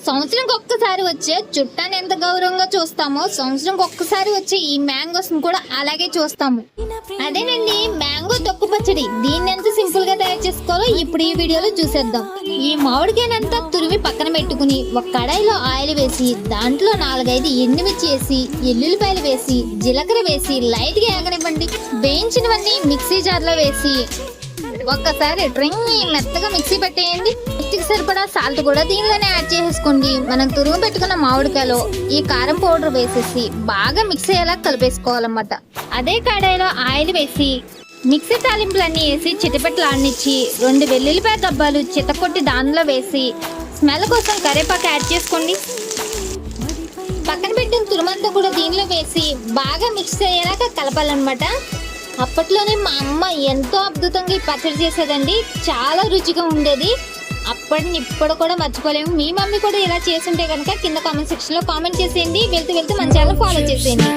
సంవత్సరంకి ఒక్కసారి వచ్చే చుట్టాన్ని ఎంత గౌరవంగా చూస్తామో సంవత్సరంకి ఒక్కసారి వచ్చే ఈ మ్యాంగోస్ కూడా అలాగే చూస్తాము. అదేనండి మ్యాంగో తొక్కు పచ్చడి. దీన్ని ఎంత సింపుల్ గా తయారు చేసుకోవాలో ఇప్పుడు ఈ వీడియోలో చూసేద్దాం. ఈ మామిడికాయనంతా తురిమి పక్కన పెట్టుకుని ఒక కడాయిలో ఆయిల్ వేసి దాంట్లో 4-5 ఎండుమిర్చి వేసి ఎల్లుల్లిపాయలు వేసి జీలకర్ర వేసి లైట్ గా ఏగనివ్వండి. వేయించినవన్నీ మిక్సీ జార్ లో వేసి ఒక్కసారి మెత్తగా మిక్సీ పెట్టేయండి. రుచికి సరిపడా సాల్ట్ కూడా దీనిలోనే యాడ్ చేసేసుకోండి. మనం తురుము పెట్టుకున్న మామిడికాయలో ఈ కారం పౌడర్ వేసేసి బాగా మిక్స్ అయ్యేలా కలిపేసుకోవాలన్నమాట. అదే కడాయిలో ఆయిల్ వేసి మిక్సీ తాలింపులన్నీ వేసి చిటపెట్టలాడనిచ్చి 2 వెల్లుల్లిపాయ దబ్బాలు చితకొట్టి దానిలో వేసి స్మెల్ కోసం కరివేపాకు యాడ్ చేసుకోండి. పక్కన పెట్టిన తురుమంతా కూడా దీనిలో వేసి బాగా మిక్స్ అయ్యేలాగా కలపాలన్నమాట. అప్పట్లోనే మా అమ్మ ఎంతో అద్భుతంగా ఈ పచ్చడి చేసేదండి. చాలా రుచిగా ఉండేది. అప్పటిని ఇప్పుడు కూడా మర్చిపోలేము. మీ మమ్మీ కూడా ఇలా చేసుంటే కనుక కింద కామెంట్ సెక్షన్ లో కామెంట్ చేసేయండి. వెళ్తూ మన ఛానల్ ఫాలో చేసేయండి.